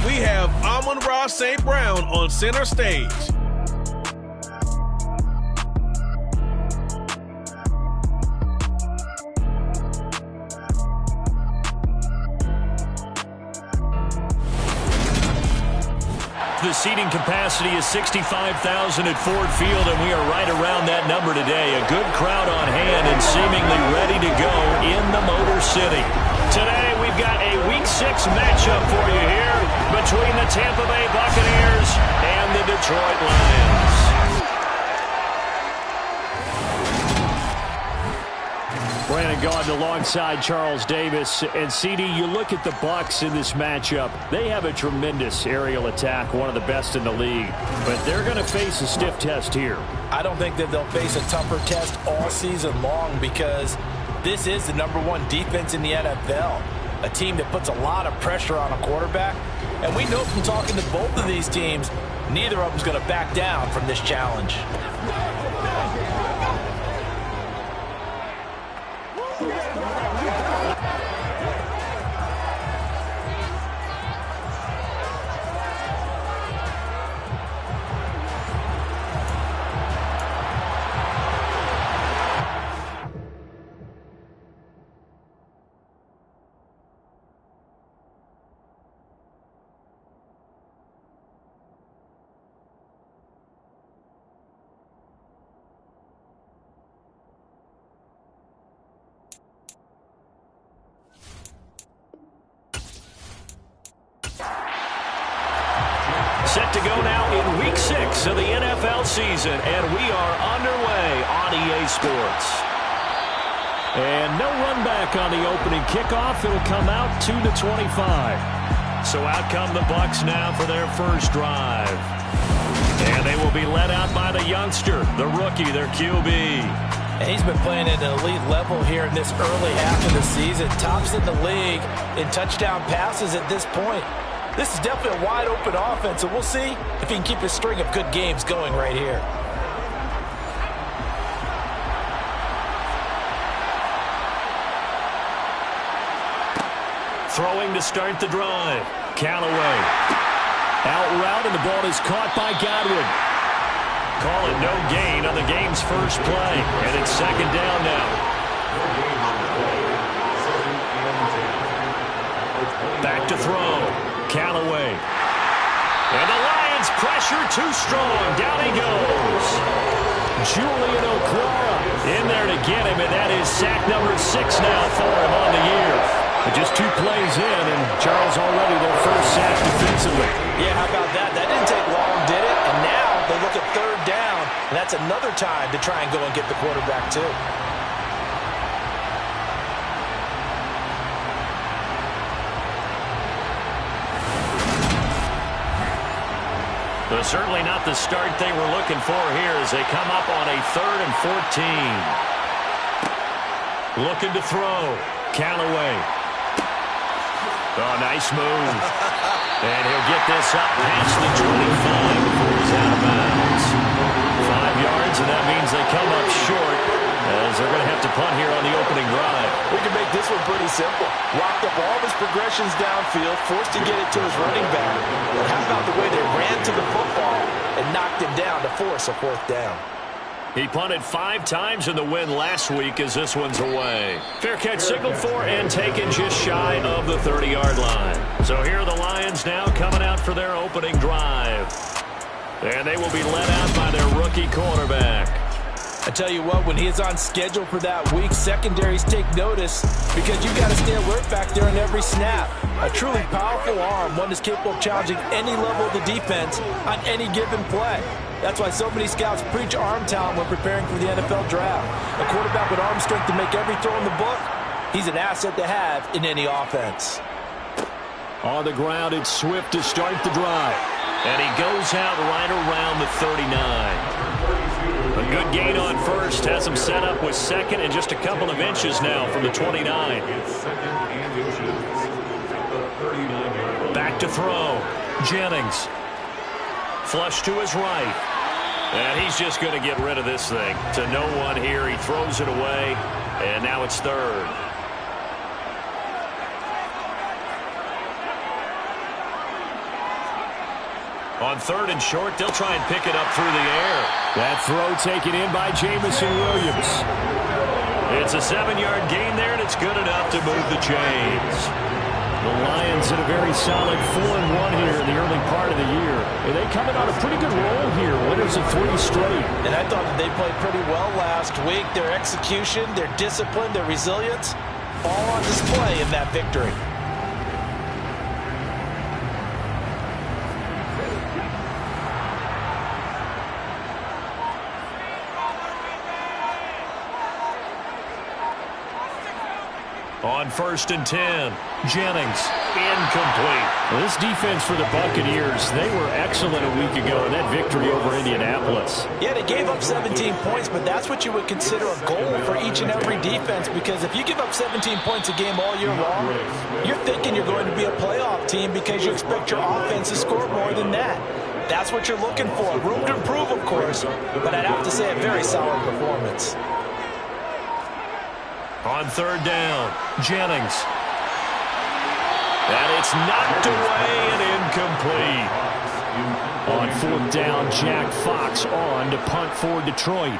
we have Amon-Ra St. Brown on center stage. The seating capacity is 65,000 at Ford Field, and we are right around that number today. A good crowd on hand and seemingly ready to go in the Motor City. Today, we've got a Week 6 matchup for you here between the Tampa Bay Buccaneers and the Detroit Lions. Brandon Gaudin alongside Charles Davis. And, CD, you look at the Bucs in this matchup. They have a tremendous aerial attack, one of the best in the league. But they're going to face a stiff test here. I don't think that they'll face a tougher test all season long because this is the #1 defense in the NFL. A team that puts a lot of pressure on a quarterback. And we know from talking to both of these teams, neither of them is going to back down from this challenge. Set to go now in Week 6 of the NFL season, and we are underway on EA Sports. And no run back on the opening kickoff. It'll come out 2-25. So out come the Bucs now for their first drive. And they will be led out by the youngster, the rookie, their QB. And he's been playing at an elite level here in this early half of the season. Tops in the league in touchdown passes at this point. This is definitely a wide-open offense, so we'll see if he can keep a string of good games going right here. Throwing to start the drive. Callaway. Out route, and the ball is caught by Godwin. Call it no gain on the game's first play, and it's second down now. Back to throw. Callaway. And the Lions pressure too strong. Down he goes. Julian Okwara in there to get him, and that is sack number 6 now for him on the year. But just 2 plays in, and Charles already their first sack defensively. Yeah, how about that? That didn't take long, did it? And now they look at third down, and that's another time to try and go and get the quarterback too. But certainly not the start they were looking for here as they come up on a 3rd and 14. Looking to throw. Callaway. Oh, nice move. And he'll get this up past the 25 before he's out of bounds. 5 yards, and that means they come up short as they're going to have to punt here on the opening drive. We can make this one pretty simple. Locked up all of his progressions downfield, forced to get it to his running back. But how about the way they ran to the football and knocked him down to force a 4th down? He punted 5 times in the win last week as this one's away. Fair catch signaled for and taken just shy of the 30-yard line. So here are the Lions now coming out for their opening drive. And they will be led out by their rookie quarterback. I tell you what, when he is on schedule for that week, secondaries take notice because you've got to stay alert back there on every snap. A truly powerful arm, one that's capable of challenging any level of the defense on any given play. That's why so many scouts preach arm talent when preparing for the NFL draft. A quarterback with arm strength to make every throw in the book, he's an asset to have in any offense. On the ground, it's Swift to start the drive. And he goes out right around the 39. A good gain on first, has him set up with second and just a couple of inches now from the 29. Back to throw. Jennings. Flush to his right. And he's just going to get rid of this thing. To no one here. He throws it away. And now it's 3rd. On 3rd and short, they'll try and pick it up through the air. That throw taken in by Jamison Williams. It's a 7-yard gain there, and it's good enough to move the chains. The Lions in a very solid 4-1 here in the early part of the year. And they coming on a pretty good roll here. Winners of 3 straight. And I thought that they played pretty well last week. Their execution, their discipline, their resilience, all on display in that victory. On 1st and 10, Jennings, incomplete. Well, this defense for the Buccaneers, they were excellent a week ago in that victory over Indianapolis. Yeah, they gave up 17 points, but that's what you would consider a goal for each and every defense, because if you give up 17 points a game all year long, you're thinking you're going to be a playoff team because you expect your offense to score more than that. That's what you're looking for. Room to improve, of course, but I'd have to say a very solid performance. On 3rd down, Jennings. And it's knocked away and incomplete. On 4th down, Jack Fox on to punt for Detroit.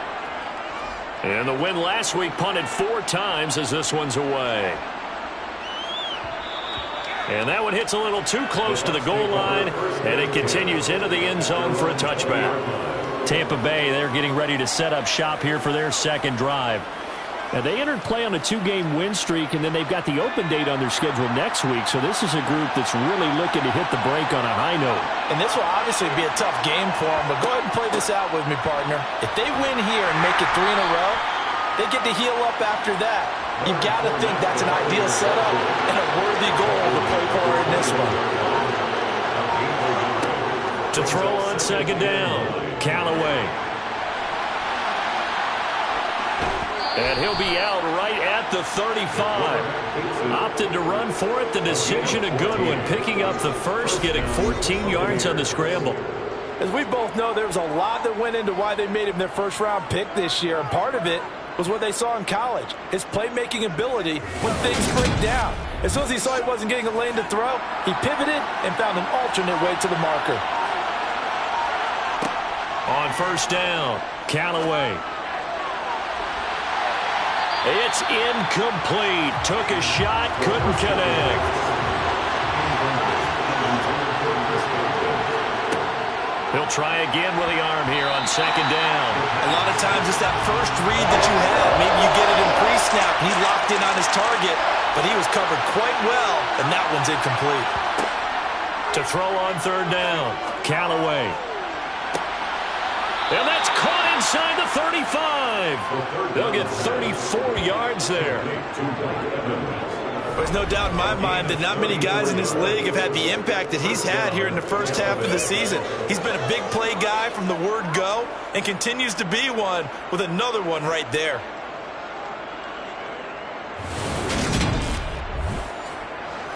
And the win last week punted 4 times as this one's away. And that one hits a little too close to the goal line, and it continues into the end zone for a touchback. Tampa Bay, they're getting ready to set up shop here for their second drive. Now, they entered play on a 2-game win streak, and then they've got the open date on their schedule next week. So this is a group that's really looking to hit the break on a high note. And this will obviously be a tough game for them, but go ahead and play this out with me, partner. If they win here and make it 3 in a row, they get to heal up after that. You've got to think that's an ideal setup and a worthy goal to play for in this one. To throw on 2nd down, Callaway. And he'll be out right at the 35. Opted to run for it. The decision a good one. Picking up the first, getting 14 yards on the scramble. As we both know, there was a lot that went into why they made him their first-round pick this year. And part of it was what they saw in college, his playmaking ability when things break down. As soon as he saw he wasn't getting a lane to throw, he pivoted and found an alternate way to the marker. On 1st down, Callaway. It's incomplete. Took a shot, couldn't connect. He'll try again with the arm here on 2nd down. A lot of times it's that first read that you have. Maybe you get it in pre-snap. He's locked in on his target, but he was covered quite well, and that one's incomplete. To throw on 3rd down, Callaway. And that's caught inside the 35. They'll get 34 yards there. There's no doubt in my mind that not many guys in this league have had the impact that he's had here in the first half of the season. He's been a big play guy from the word go and continues to be one with another one right there.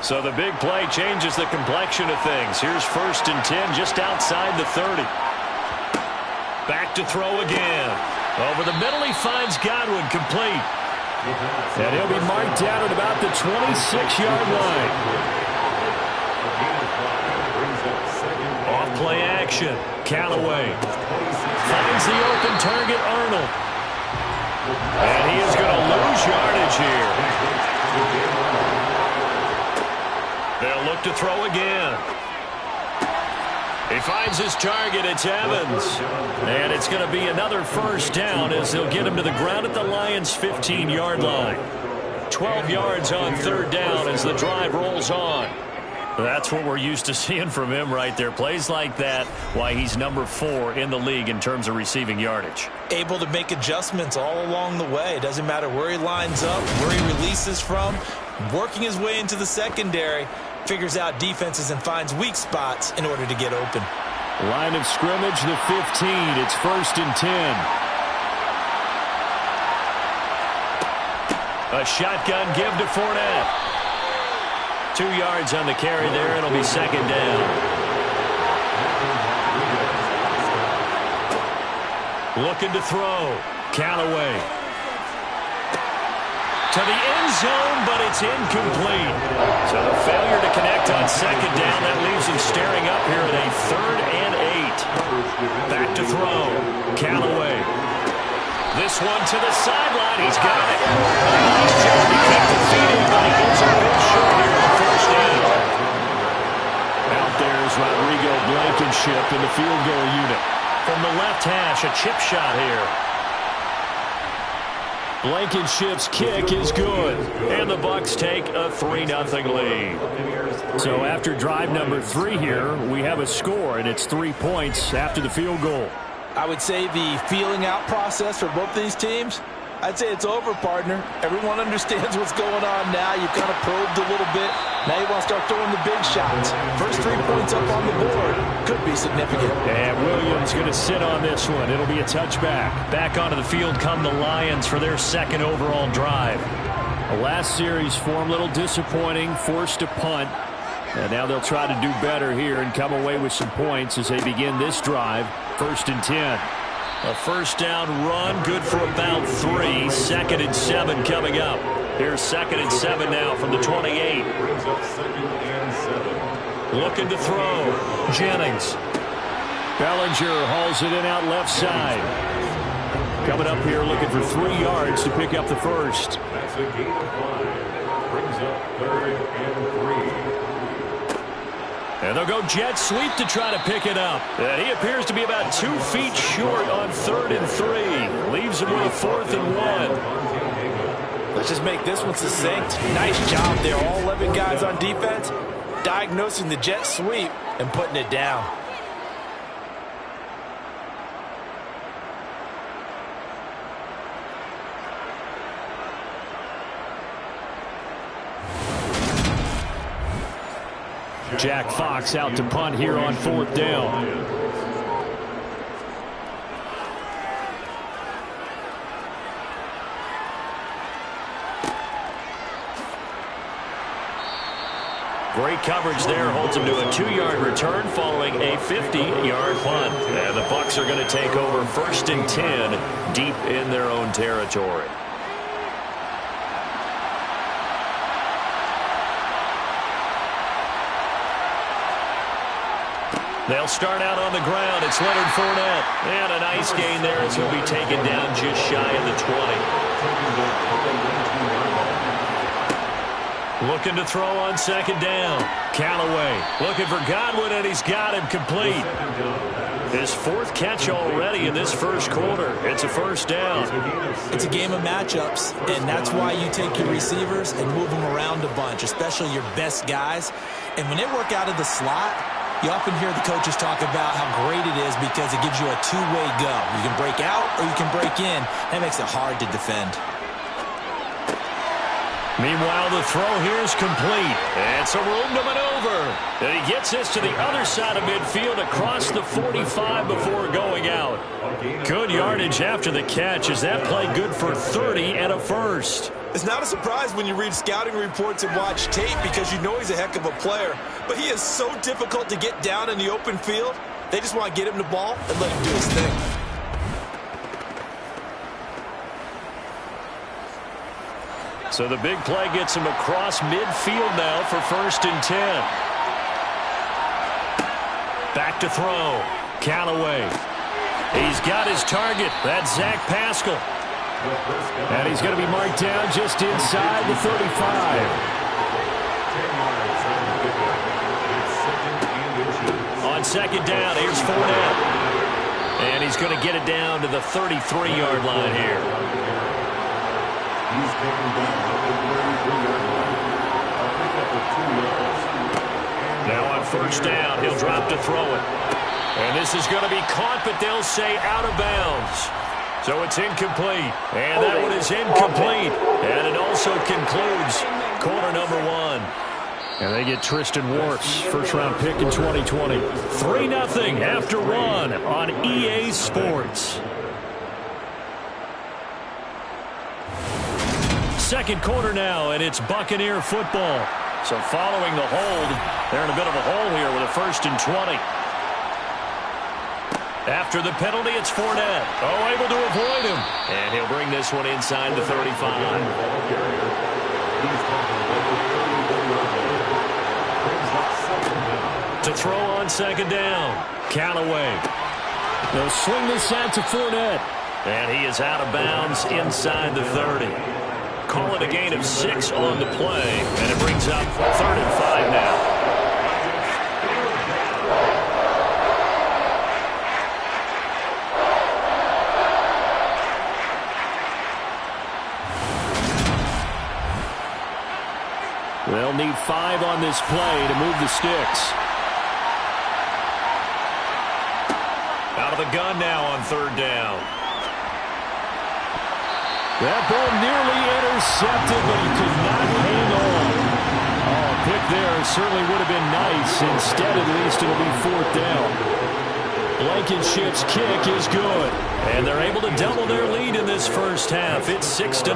So the big play changes the complexion of things. Here's 1st and 10 just outside the 30. Back to throw again. Over the middle, he finds Godwin, complete. And he'll be marked down at about the 26-yard line. Off play action. Callaway finds the open target, Arnold. And he is going to lose yardage here. They'll look to throw again. He finds his target. It's Evans. And it's going to be another 1st down as they'll get him to the ground at the Lions' 15-yard line. 12 yards on 3rd down as the drive rolls on. That's what we're used to seeing from him right there. Plays like that, why he's number 4 in the league in terms of receiving yardage. Able to make adjustments all along the way. It doesn't matter where he lines up, where he releases from. Working his way into the secondary. Figures out defenses and finds weak spots in order to get open. Line of scrimmage, the 15. It's 1st and 10. A shotgun give to Fournette. 2 yards on the carry there. It'll be 2nd down. Looking to throw. Callaway. To the end zone, but it's incomplete. So the failure to connect on 2nd down, that leaves him staring up here at a 3rd and Back to throw. Callaway. This one to the sideline. He's got it. Nice job to keep the feet in, but he gets a bit short here on first down. Out there's Rodrigo Blankenship in the field goal unit. From the left hash, a chip shot here. Blankenship's kick is good, and the Bucs take a 3-0 lead. So after drive number 3 here, we have a score, and it's 3 points after the field goal. I would say the feeling out process for both these teams, I'd say it's over, partner. Everyone understands what's going on now. You've kind of probed a little bit. Now you want to start throwing the big shots. First 3 points up on the board could be significant. And Williams going to sit on this one. It'll be a touchback. Back onto the field come the Lions for their second overall drive. The last series form a little disappointing, forced to punt. And now they'll try to do better here and come away with some points as they begin this drive. 1st and 10. A first down run, good for about 3. 2nd and 7 coming up. Here's 2nd and 7 now from the 28. Looking to throw. Jennings. Bellinger hauls it in out left side. Coming up here looking for 3 yards to pick up the first. That's a gain of 5. Brings up 3rd and 3. And they'll go jet sweep to try to pick it up. And he appears to be about 2 feet short on 3rd and 3. Leaves him with a 4th and 1. Let's just make this one succinct. Nice job there. All 11 guys on defense diagnosing the jet sweep and putting it down. Jack Fox out to punt here on 4th down. Great coverage there. Holds him to a 2-yard return following a 50-yard punt. And the Bucs are going to take over 1st and 10 deep in their own territory. They'll start out on the ground. It's Leonard Fournette. And a nice gain there as he'll be taken down just shy of the 20. Looking to throw on 2nd down. Callaway looking for Godwin, and he's got him complete. His 4th catch already in this first quarter. It's a first down. It's a game of matchups, and that's why you take your receivers and move them around a bunch, especially your best guys. And when they work out of the slot, you often hear the coaches talk about how great it is because it gives you a 2-way go. You can break out or you can break in. That makes it hard to defend. Meanwhile, the throw here is complete. And some room to maneuver. And he gets this to the other side of midfield across the 45 before going out. Good yardage after the catch. Is that play good for 30 and a first? It's not a surprise when you read scouting reports and watch tape because you know he's a heck of a player. But he is so difficult to get down in the open field. They just want to get him the ball and let him do his thing. So the big play gets him across midfield now for 1st and 10. Back to throw. Callaway. He's got his target. That's Zach Pascal. And he's going to be marked down just inside the 35. On 2nd down, here's Fournette. And he's going to get it down to the 33-yard line here. Now on 1st down, he'll drop to throw it. And this is going to be caught, but they'll say out of bounds. So it's incomplete. And that one is incomplete. And it also concludes quarter number 1. And they get Tristan Wirfs, first-round pick in 2020. 3-0 after 1 on EA Sports. Second quarter now, and it's Buccaneer football. So following the hold, they're in a bit of a hole here with a 1st and 20. After the penalty, it's Fournette. Oh, able to avoid him. And he'll bring this one inside the 35. To throw on 2nd down. Callaway. They'll swing this out to Fournette. And he is out of bounds inside the 30. Call it a gain of 6 on the play, and it brings up 3rd and 5 now. They'll need 5 on this play to move the sticks. Out of the gun now on 3rd down. That ball nearly intercepted, but he could not hang on. Oh, a pick there certainly would have been nice. Instead, at least, it'll be 4th down. Blankenship's kick is good. And they're able to double their lead in this first half. It's 6-0.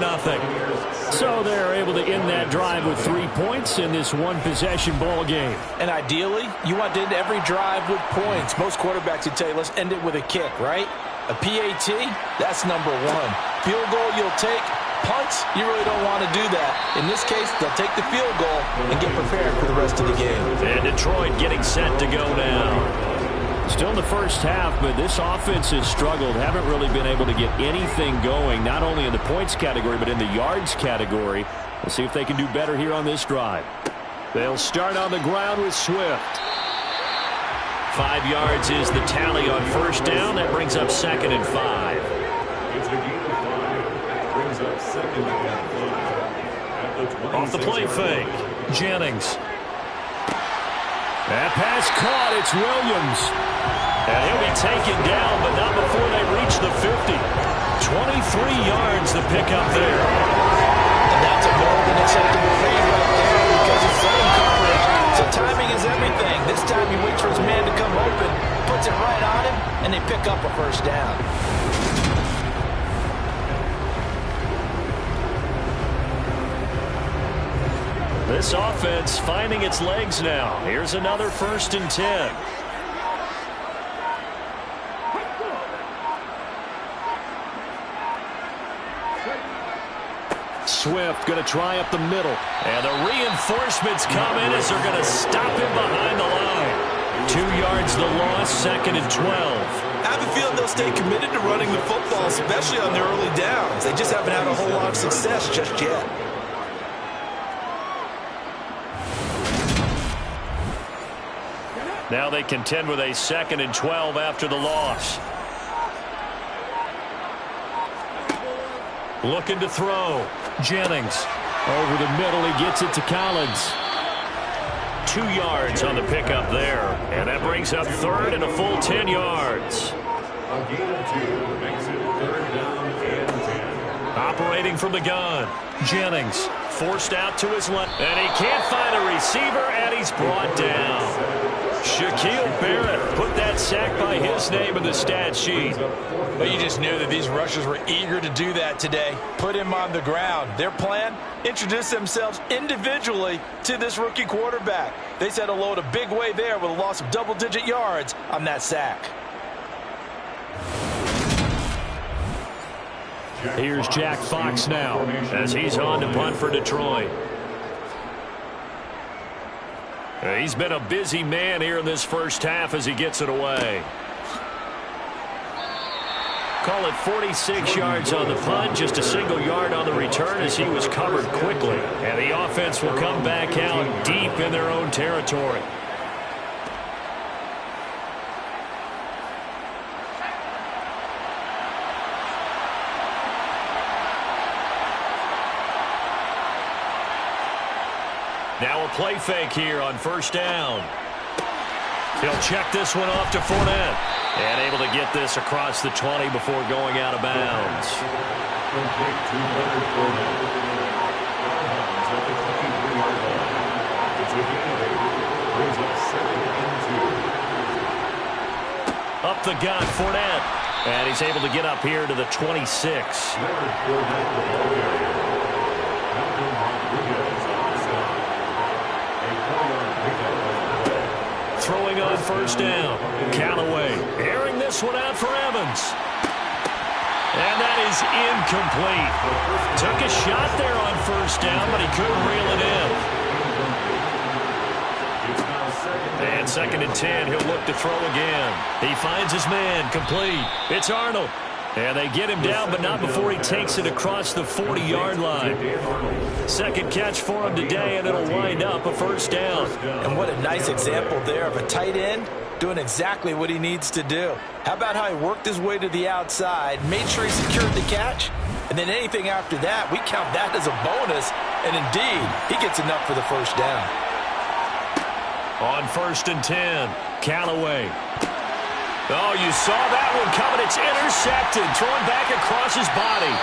So they're able to end that drive with 3 points in this one-possession ball game. And ideally, you want to end every drive with points. Most quarterbacks would tell you, let's end it with a kick, right? A PAT, that's number 1. Field goal you'll take. Punts, you really don't want to do that. In this case, they'll take the field goal and get prepared for the rest of the game. And Detroit getting set to go now. Still in the first half, but this offense has struggled. Haven't really been able to get anything going, not only in the points category, but in the yards category. We'll see if they can do better here on this drive. They'll start on the ground with Swift. 5 yards is the tally on 1st down. That brings up 2nd and 5. It's a gain of 5. Brings up 2nd and 5. Off the play fake. Jennings. That pass caught. It's Williams. And he'll be taken down, but not before they reach the 50. 23 yards the pickup there. And that's a more than acceptable read right there because it's zone coverage. So timing is everything. This time he waits for his man to come open, puts it right on him, and they pick up a 1st down. This offense finding its legs now. Here's another 1st and 10. Swift going to try up the middle. And the reinforcements come in as they're going to stop him behind the line. 2 yards the loss, 2nd and 12. I have a feeling they'll stay committed to running the football, especially on their early downs. They just haven't had a whole lot of success just yet. Now they contend with a 2nd and 12 after the loss. Looking to throw. Jennings. Over the middle, he gets it to Collins. 2 yards on the pickup there. And that brings up 3rd and a full 10 yards. A gain of 2 makes it 3rd down and 10. Operating from the gun. Jennings forced out to his left. And he can't find a receiver, and he's brought down. Shaquille Barrett put that sack by his name in the stat sheet. But you just knew that these rushers were eager to do that today. Put him on the ground. Their plan, introduce themselves individually to this rookie quarterback. They set a load a big way there with a loss of double-digit yards on that sack. Here's Jack Fox now as he's on to punt for Detroit. He's been a busy man here in this first half as he gets it away. Call it 46 yards on the punt, just a single yard on the return as he was covered quickly. And the offense will come back out deep in their own territory. Now a play fake here on 1st down. He'll check this one off to Fournette. And able to get this across the 20 before going out of bounds. Up the gut, Fournette. And he's able to get up here to the 26. Throwing on 1st down. Callaway airing this one out for Evans. And that is incomplete. Took a shot there on 1st down, but he couldn't reel it in. And 2nd and 10, he'll look to throw again. He finds his man, complete. It's Arnold. And they get him down, but not before he takes it across the 40-yard line. Second catch for him today, and it'll wind up a 1st down. And what a nice example there of a tight end doing exactly what he needs to do. How about how he worked his way to the outside, made sure he secured the catch, and then anything after that, we count that as a bonus, and indeed, he gets enough for the 1st down. On 1st and 10, Callaway. Oh, you saw that one coming. It's intercepted. Thrown back across his body.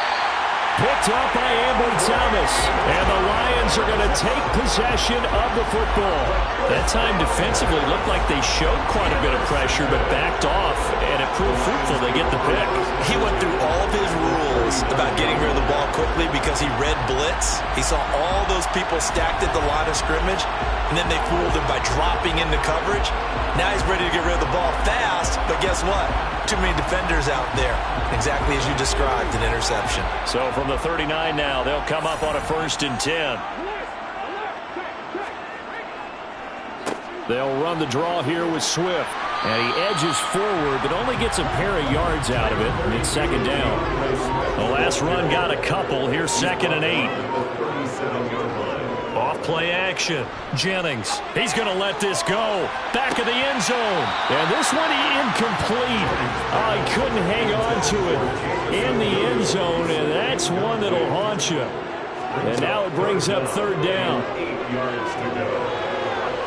Picked up by Ambry Thomas. And the Lions are going to take possession of the football. That time defensively looked like they showed quite a bit of pressure but backed off, and it proved fruitful. They get the pick. He went through all of his rules about getting rid of the ball quickly because he read blitz. He saw all those people stacked at the line of scrimmage, and then they fooled him by dropping into coverage. Now he's ready to get rid of the ball fast, but guess what? Too many defenders out there. Exactly as you described, an interception. So from the 39 now, they'll come up on a 1st and 10. They'll run the draw here with Swift. And he edges forward, but only gets a pair of yards out of it. And it's 2nd down. The last run got a couple. Here's 2nd and 8. Off play action. Jennings. He's going to let this go. Back of the end zone. And this one incomplete. Oh, he couldn't hang on to it in the end zone, and that's one that'll haunt you. And now it brings up 3rd down.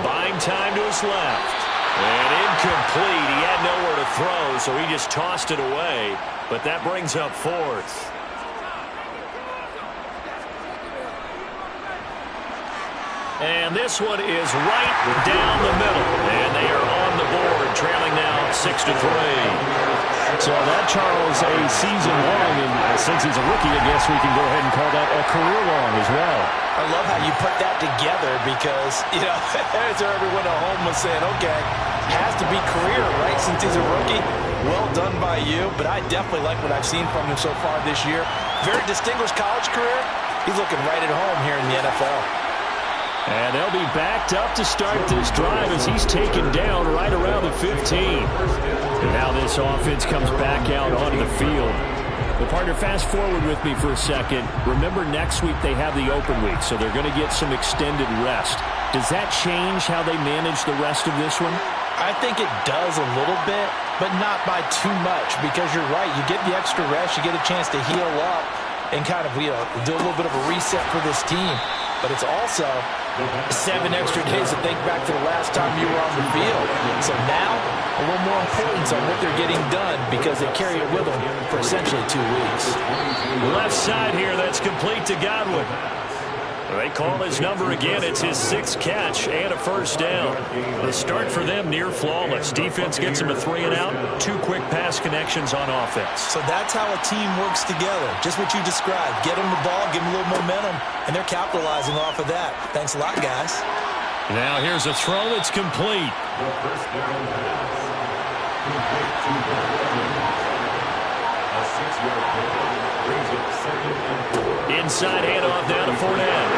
Buying time to his left. And incomplete. He had nowhere to throw, so he just tossed it away. But that brings up 4th. And this one is right down the middle. And they are on the board, trailing now 6-3. So that, Charles, a season long, and since he's a rookie, I guess we can go ahead and call that a career long as well. I love how you put that together because, you know, as everyone at home was saying, okay, has to be career, right, since he's a rookie. Well done by you, but I definitely like what I've seen from him so far this year. Very distinguished college career. He's looking right at home here in the NFL. And they'll be backed up to start this drive as he's taken down right around the 15. And now this offense comes back out onto the field. Well, partner, fast forward with me for a second. Remember, next week they have the open week, so they're going to get some extended rest. Does that change how they manage the rest of this one? I think it does a little bit, but not by too much, because you're right. You get the extra rest, you get a chance to heal up and kind of, you know, do a little bit of a reset for this team. But it's also 7 extra days to think back to the last time you were on the field. So now, a little more importance on what they're getting done because they carry it with them for essentially 2 weeks. Left side here, that's complete to Godwin. They call his number again. It's his 6th catch and a 1st down. The start for them near flawless. Defense gets him a 3 and out. 2 quick pass connections on offense. So that's how a team works together. Just what you described. Get them the ball, give them a little momentum, and they're capitalizing off of that. Thanks a lot, guys. Now here's a throw that's complete. Inside handoff down to Fournette.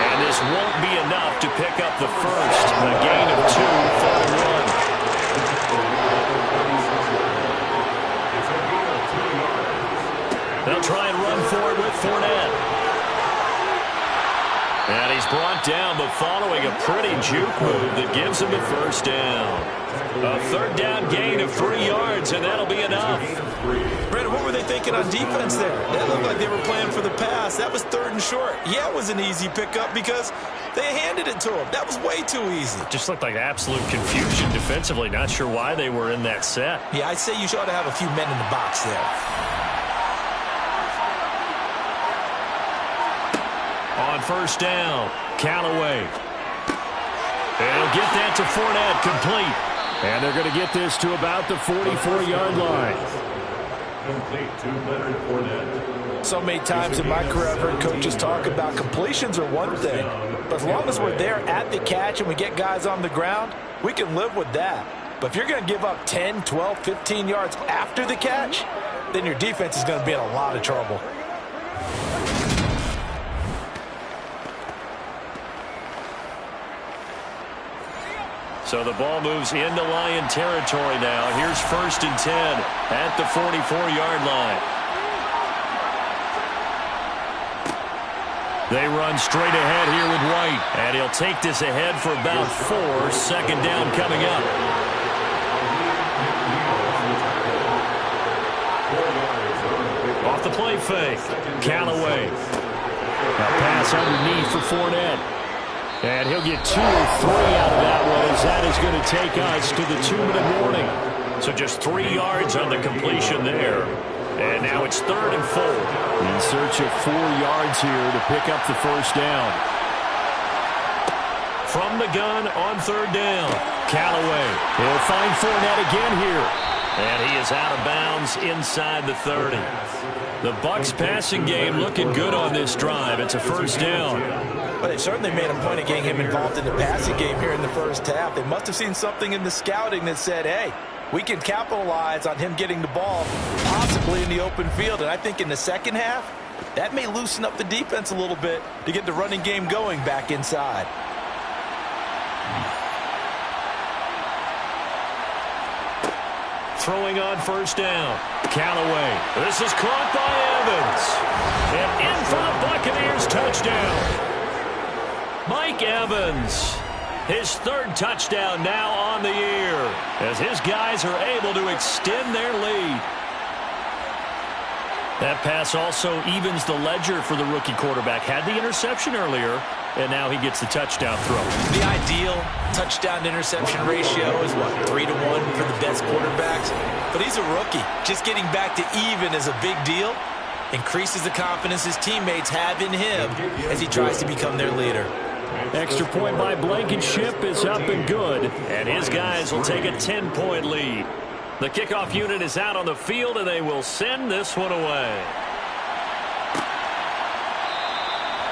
And this won't be enough to pick up the first. A gain of 2, 3rd and 1. They'll try and run forward with Fournette. And he's brought down, but following a pretty juke move that gives him the 1st down. A 3rd down gain of 3 yards, and that'll be enough. Brandon, what were they thinking on defense there? That looked like they were playing for the pass. That was 3rd and short. Yeah, it was an easy pickup because they handed it to him. That was way too easy. Just looked like absolute confusion defensively. Not sure why they were in that set. Yeah, I'd say you ought to have a few men in the box there. On 1st down, Callaway. They'll get that to Fournette, complete. And they're going to get this to about the 44-yard line. Complete to Leonard Fournette. So many times in my career I've heard coaches talk about completions are one thing, but as long as we're there at the catch and we get guys on the ground, we can live with that. But if you're going to give up 10, 12, 15 yards after the catch, then your defense is going to be in a lot of trouble. So the ball moves into Lion territory now. Here's 1st and 10 at the 44-yard line. They run straight ahead here with White. And he'll take this ahead for about 4. 2nd down coming up. Off the play fake. Callaway. A pass underneath for Fournette. And he'll get 2 or 3 out of that one, as that is going to take us to the 2-minute warning. So just 3 yards on the completion there. And now it's 3rd and 4. In search of 4 yards here to pick up the 1st down. From the gun on 3rd down. Callaway. He'll find Fournette again here. And he is out of bounds inside the 30. The Bucs passing game looking good on this drive. It's a 1st down. Well, they've certainly made a point of getting him involved in the passing game here in the 1st half. They must have seen something in the scouting that said, hey, we can capitalize on him getting the ball possibly in the open field. And I think in the 2nd half, that may loosen up the defense a little bit to get the running game going back inside. Throwing on 1st down. Callaway. This is caught by Evans. And in for the Buccaneers touchdown. Mike Evans. His 3rd touchdown now on the year, as his guys are able to extend their lead. That pass also evens the ledger for the rookie quarterback. Had the interception earlier, and now he gets the touchdown throw. The ideal touchdown-interception ratio is, what, 3 to 1 for the best quarterbacks? But he's a rookie. Just getting back to even is a big deal. Increases the confidence his teammates have in him as he tries to become their leader. Extra point by Blankenship is up and good, and his guys will take a 10-point lead. The kickoff unit is out on the field, and they will send this one away.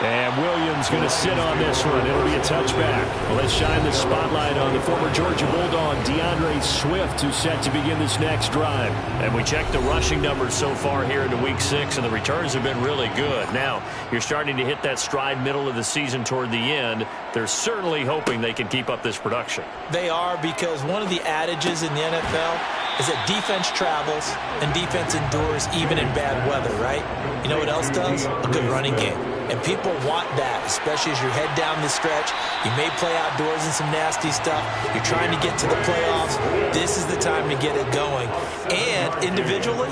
And Williams going to sit on this one. It'll be a touchback. Well, let's shine the spotlight on the former Georgia Bulldog, DeAndre Swift, who's set to begin this next drive. And we checked the rushing numbers so far here into Week 6, and the returns have been really good. Now, you're starting to hit that stride middle of the season toward the end. They're certainly hoping they can keep up this production. They are, because one of the adages in the NFL is that defense travels and defense endures even in bad weather, right? You know what else does? A good running game. And people want that, especially as you head down the stretch. You may play outdoors in some nasty stuff. You're trying to get to the playoffs. This is the time to get it going. And individually,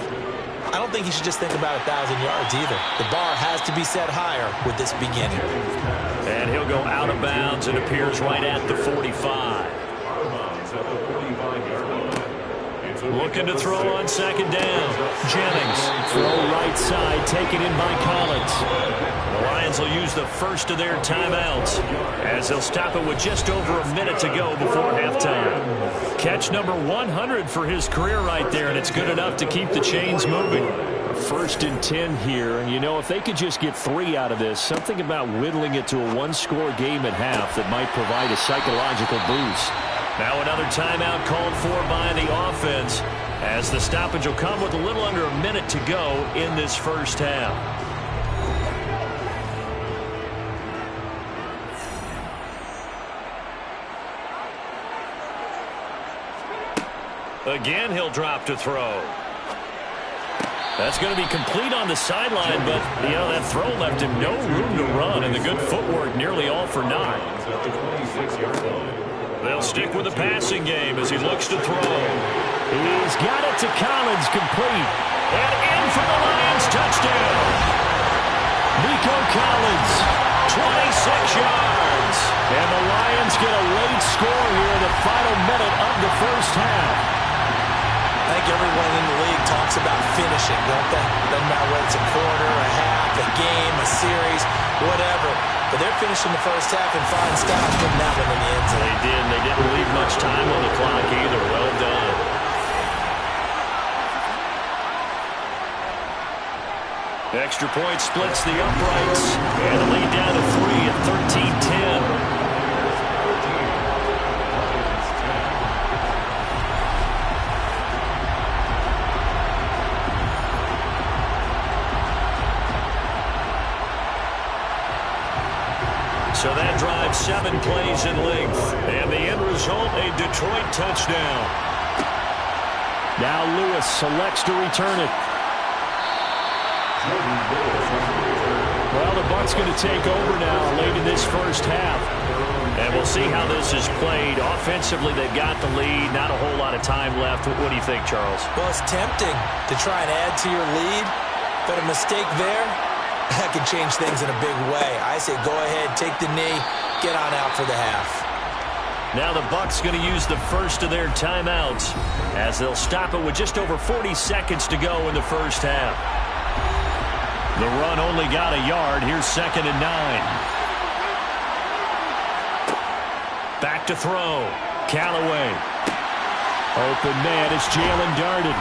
I don't think you should just think about 1,000 yards either. The bar has to be set higher with this beginning. And he'll go out of bounds and appears right at the 45. Looking to throw on 2nd down. Jennings, throw right side, taken in by Collins. The Lions will use the first of their timeouts, as they'll stop it with just over a minute to go before halftime. Catch number 100 for his career right there, and it's good enough to keep the chains moving. 1st and 10 here, and you know, if they could just get 3 out of this, something about whittling it to a 1-score game at half that might provide a psychological boost. Now another timeout called for by the offense, as the stoppage will come with a little under a minute to go in this 1st half. Again, he'll drop to throw. That's going to be complete on the sideline, but, you know, that throw left him no room to run, and the good footwork nearly all for naught. They'll stick with the passing game as he looks to throw. He's got it to Collins, complete. And in for the Lions touchdown. Nico Collins, 26 yards. And the Lions get a late score here in the final minute of the 1st half. I think everyone in the league talks about finishing, don't they? Doesn't matter whether it's a quarter, a half, a game, a series, whatever. But they're finishing the 1st half in fine style, putting that one in the end zone. They did. They didn't leave much time on the clock either. Well done. Extra point splits the uprights. And the lead down to 3 at 13-10. So that drive 7 plays in length. And the end result, a Detroit touchdown. Now Lewis selects to return it. Well, the Bucs going to take over now late in this first half. And we'll see how this is played. Offensively, they've got the lead. Not a whole lot of time left. What do you think, Charles? Well, it's tempting to try and add to your lead, but a mistake there, that could change things in a big way. I say go ahead, take the knee, get on out for the half. Now the Bucs going to use the first of their timeouts as they'll stop it with just over 40 seconds to go in the first half. The run only got a yard. Here's 2nd and 9. Back to throw. Callaway. Open man as Jalen darted.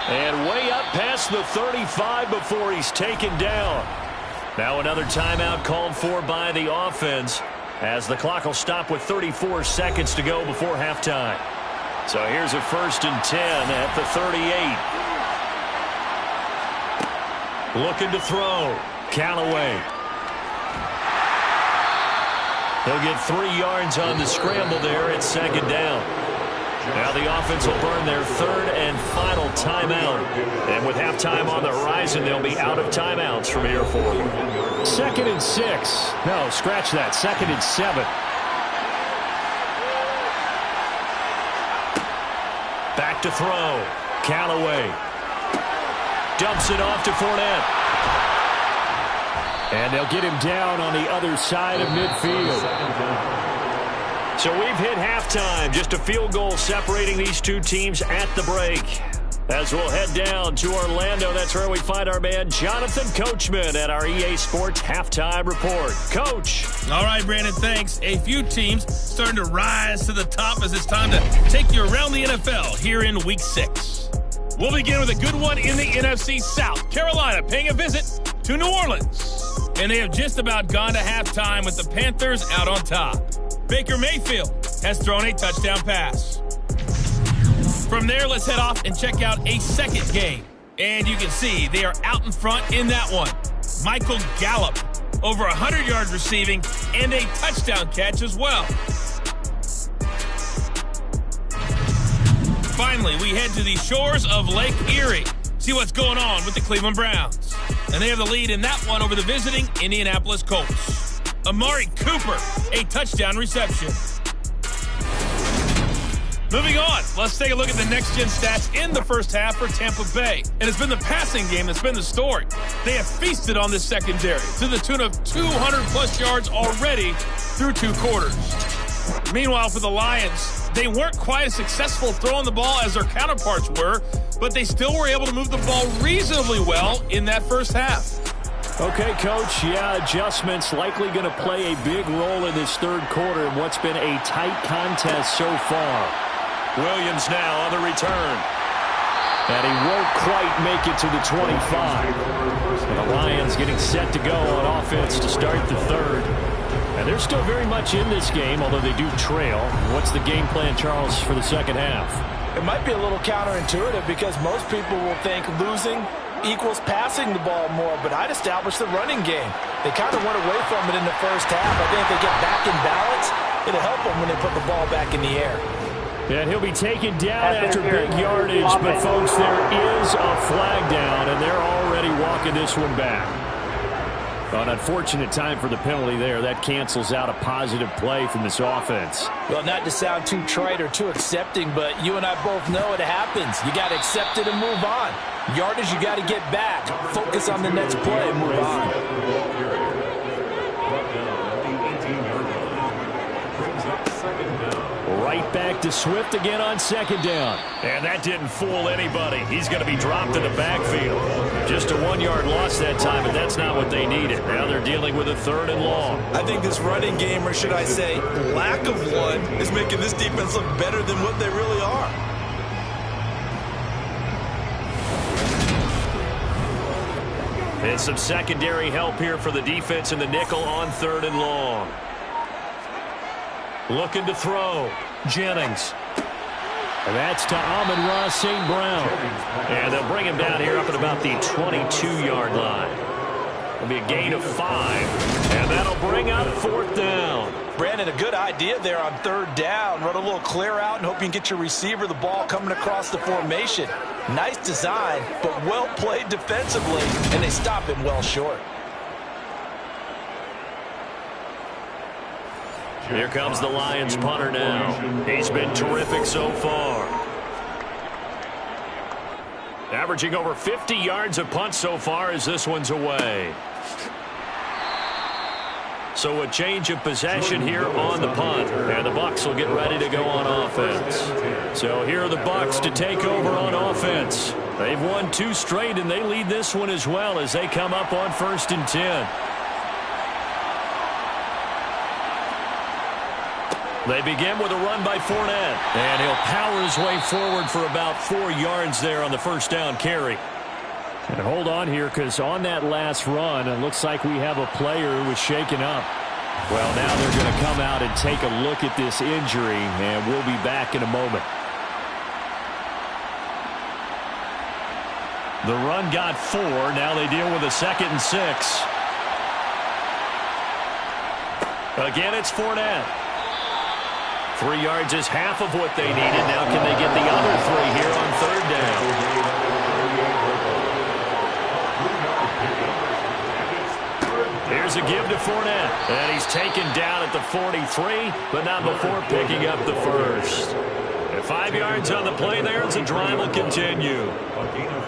And way up past the 35 before he's taken down. Now another timeout called for by the offense as the clock will stop with 34 seconds to go before halftime. So here's a 1st and 10 at the 38. Looking to throw. Callaway. He'll get 3 yards on the scramble there at 2nd down. Now the offense will burn their 3rd and final timeout. And with halftime on the horizon, they'll be out of timeouts from here forward. 2nd and 6. No, scratch that. 2nd and 7. Back to throw. Callaway. Dumps it off to Fournette. And they'll get him down on the other side of midfield. So we've hit halftime. Just a field goal separating these two teams at the break. As we'll head down to Orlando, that's where we find our man Jonathan Coachman at our EA Sports Halftime Report. Coach. All right, Brandon, thanks. A few teams starting to rise to the top as it's time to take you around the NFL here in Week 6. We'll begin with a good one in the NFC South. Carolina paying a visit to New Orleans. And they have just about gone to halftime with the Panthers out on top. Baker Mayfield has thrown a touchdown pass. From there, let's head off and check out a second game. And you can see they are out in front in that one. Michael Gallup, over 100 yards receiving and a touchdown catch as well. Finally, we head to the shores of Lake Erie. See what's going on with the Cleveland Browns. And they have the lead in that one over the visiting Indianapolis Colts. Amari Cooper, a touchdown reception. Moving on, let's take a look at the next-gen stats in the first half for Tampa Bay. And it's been the passing game that's been the story. They have feasted on this secondary to the tune of 200-plus yards already through 2 quarters. Meanwhile, for the Lions, they weren't quite as successful throwing the ball as their counterparts were, but they still were able to move the ball reasonably well in that first half. Okay, Coach, adjustments likely going to play a big role in this 3rd quarter in what's been a tight contest so far. Williams now on the return. And he won't quite make it to the 25. And the Lions getting set to go on offense to start the 3rd. And they're still very much in this game, although they do trail. What's the game plan, Charles, for the second half? It might be a little counterintuitive because most people will think losing equals passing the ball more, but I'd establish the running game. They kind of went away from it in the first half. I think if they get back in balance, it'll help them when they put the ball back in the air. And he'll be taken down after big yardage, but folks, there is a flag down, and they're already walking this one back. An unfortunate time for the penalty there. That cancels out a positive play from this offense. Well, not to sound too trite or too accepting, but you and I both know it happens. You got to accept it and move on. Yardage, you got to get back. Focus on the next play and move on. Right back to Swift again on 2nd down. And that didn't fool anybody. He's going to be dropped in the backfield. Just a 1-yard loss that time, but that's not what they needed. Now they're dealing with a 3rd and long. I think this running game, or should I say lack of one, is making this defense look better than what they really are. And some secondary help here for the defense in the nickel on 3rd and long. Looking to throw. Jennings. And that's to Amon-Ra St. Brown. And they'll bring him down here up at about the 22-yard line. It'll be a gain of 5, and that'll bring up 4th down. Brandon, a good idea there on 3rd down. Run a little clear out and hope you can get your receiver the ball coming across the formation. Nice design, but well played defensively, and they stop him well short. Here comes the Lions punter now. He's been terrific so far. Averaging over 50 yards a punt so far as this one's away. So a change of possession here on the punt. And the Bucs will get ready to go on offense. So here are the Bucs to take over on offense. They've won 2 straight, and they lead this one as well as they come up on 1st and 10. They begin with a run by Fournette. And he'll power his way forward for about 4 yards there on the 1st down carry. And hold on here, because on that last run, it looks like we have a player who was shaken up. Well, now they're going to come out and take a look at this injury, and we'll be back in a moment. The run got 4. Now they deal with a 2nd and 6. Again, it's Fournette. 3 yards is half of what they needed. Now can they get the other 3 here on 3rd down? Here's a give to Fournette. And he's taken down at the 43, but not before picking up the 1st. And 5 yards on the play there as the drive will continue.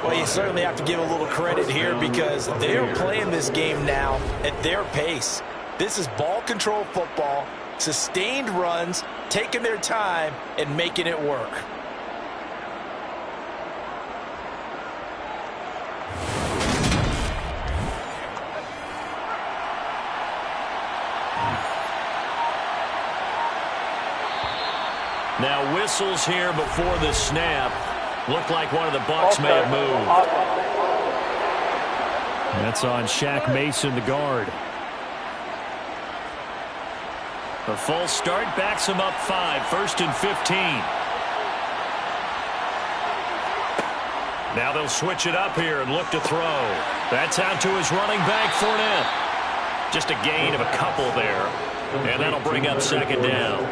Well, you certainly have to give a little credit here because they're playing this game now at their pace. This is ball control football, sustained runs, taking their time and making it work. Now whistles here before the snap. Looked like one of the Bucs may have moved. That's on Shaq Mason, the guard. A false start backs him up 5, 1st and 15. Now they'll switch it up here and look to throw. That's out to his running back, Fournette. Just a gain of a couple there. And that'll bring up 2nd down.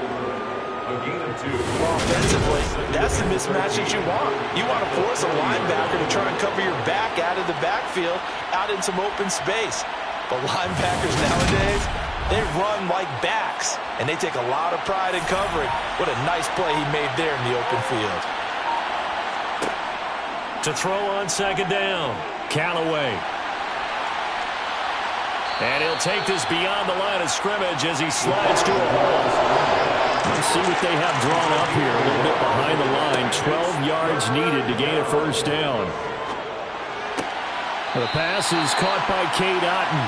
Offensively, that's the mismatch that you want. You want to force a linebacker to try and cover your back out of the backfield, out in some open space. But linebackers nowadays, they run like backs, and they take a lot of pride in covering. What a nice play he made there in the open field. To throw on 2nd down, Callaway. And he'll take this beyond the line of scrimmage as he slides to a hole. Let's see what they have drawn up here. A little bit behind the line. 12 yards needed to gain a 1st down. The pass is caught by Cade Otton.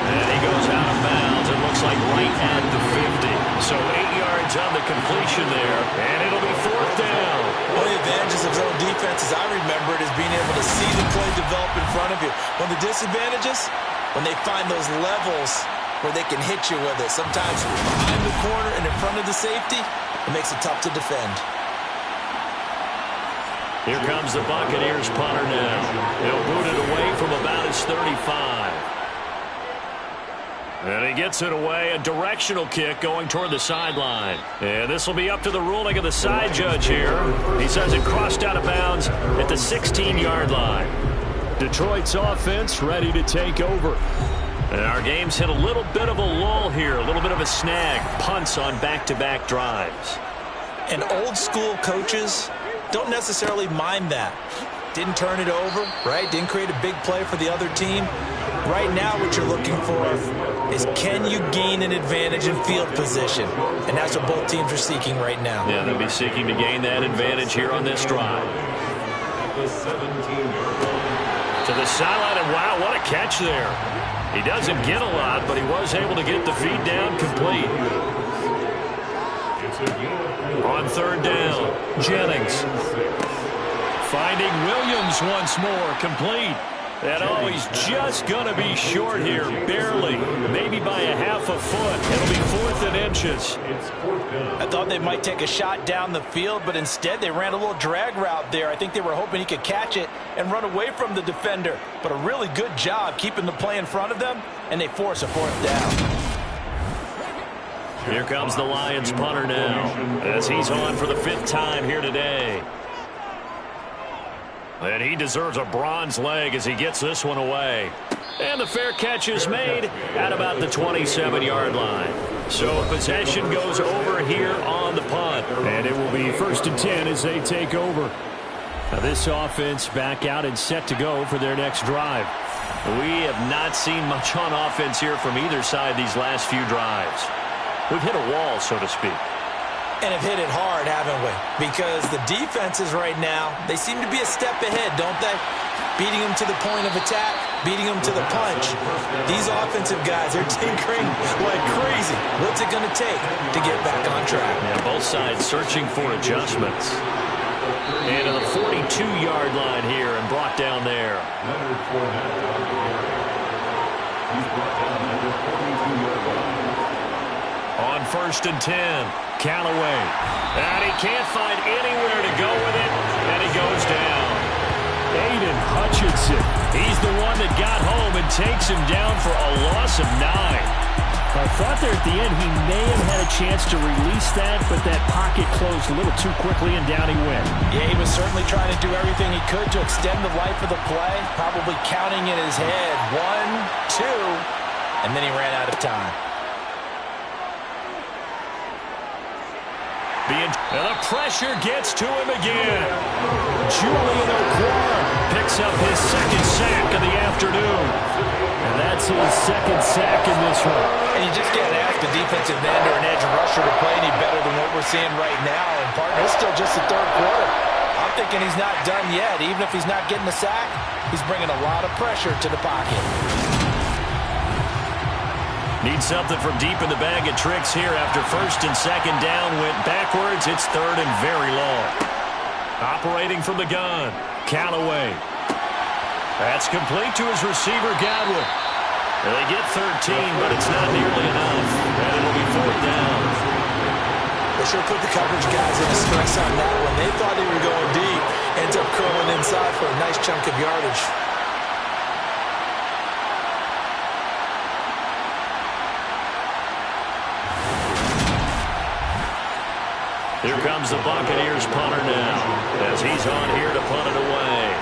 And he goes out of bounds. It looks like right at the 50. So 8 yards on the completion there. And it'll be 4th down. One of the advantages of zone defense, as I remember it, is being able to see the play develop in front of you. One of the disadvantages, when they find those levels where they can hit you with it. Sometimes behind the corner and in front of the safety, it makes it tough to defend. Here comes the Buccaneers punter now. He'll boot it away from about his 35. And he gets it away, a directional kick going toward the sideline. And this will be up to the ruling of the side judge here. He says it crossed out of bounds at the 16-yard line. Detroit's offense ready to take over. And our game's hit a little bit of a lull here, a little bit of a snag. Punts on back-to-back drives. And old-school coaches don't necessarily mind that. Didn't turn it over, right? Didn't create a big play for the other team. Right now what you're looking for is can you gain an advantage in field position? And that's what both teams are seeking right now. Yeah, they'll be seeking to gain that advantage here on this drive. To the sideline, and wow, what a catch there. He doesn't get a lot, but he was able to get the feed down complete. On 3rd down, Jennings. Finding Williams once more, complete. And oh, he's just going to be short here, barely, maybe by a half a foot. It'll be 4th and inches. I thought they might take a shot down the field, but instead they ran a little drag route there. I think they were hoping he could catch it and run away from the defender. But a really good job keeping the play in front of them, and they force a 4th down. Here comes the Lions punter now, as he's on for the 5th time here today. And he deserves a bronze leg as he gets this one away. And the fair catch is made at about the 27-yard line. So possession goes over here on the punt. And it will be 1st and 10 as they take over. Now this offense back out and set to go for their next drive. We have not seen much on offense here from either side these last few drives. We've hit a wall, so to speak. And have hit it hard, haven't we? Because the defenses right now, they seem to be a step ahead, don't they? Beating them to the point of attack, beating them to the punch. These offensive guys are tinkering like crazy. What's it going to take to get back on track? Yeah, both sides searching for adjustments. And to the 42-yard line here and brought down there. On 1st and 10, Callaway. And he can't find anywhere to go with it, and he goes down. Aiden Hutchinson. He's the one that got home and takes him down for a loss of 9. I thought there at the end he may have had a chance to release that, but that pocket closed a little too quickly, and down he went. Yeah, he was certainly trying to do everything he could to extend the life of the play, probably counting in his head 1, 2, and then he ran out of time. And the pressure gets to him again. Julian Okwara picks up his 2nd sack of the afternoon. And that's his 2nd sack in this one. And you just can't ask the defensive end or an edge rusher to play any better than what we're seeing right now. And partner, it's still just the 3rd quarter. I'm thinking he's not done yet. Even if he's not getting a sack, he's bringing a lot of pressure to the pocket. Need something from deep in the bag of tricks here after 1st and 2nd down. Went backwards. It's 3rd and very long. Operating from the gun, Callaway. That's complete to his receiver, Godwin. They get 13, but it's not nearly enough. And it'll be 4th down. They sure put the coverage guys into stress on that one. They thought they were going deep. Ends up curling inside for a nice chunk of yardage. Here comes the Buccaneers punter now, as he's on here to punt it away.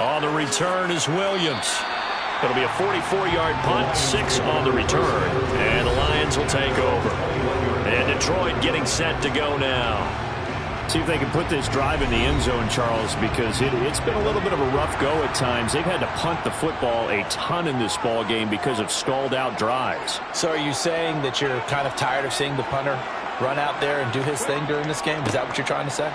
On the return is Williams. It'll be a 44-yard punt, 6 on the return, and the Lions will take over. And Detroit getting set to go now. See if they can put this drive in the end zone, Charles, because it's been a little bit of a rough go at times. They've had to punt the football a ton in this ball game because of stalled-out drives. So are you saying that you're kind of tired of seeing the punter run out there and do his thing during this game? Is that what you're trying to say?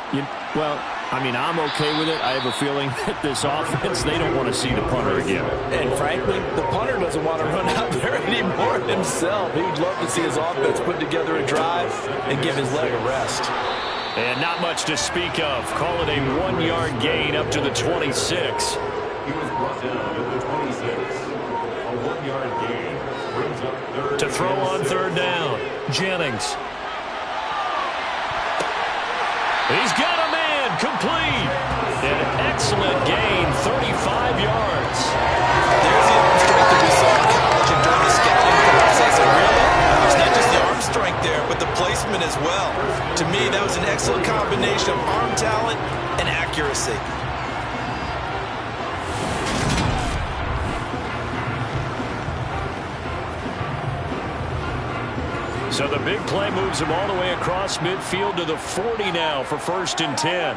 Well, I mean, I'm okay with it. I have a feeling that this offense, they don't want to see the punter again. And frankly, the punter doesn't want to run out there anymore himself. He would love to see his offense put together a drive and give his leg a rest. And not much to speak of. Call it a 1-yard gain up to the 26. He was brought down at the 26. A 1-yard gain brings up 3rd. To throw on 3rd down, Jennings. He's got a man, complete. An excellent gain, 35 yards. There's the arm strength that we saw in college and during the scouting process. And really, it's not just the arm strength there, but the placement as well. To me, that was an excellent combination of arm talent and accuracy. So the big play moves him all the way across midfield to the 40 now for 1st and 10.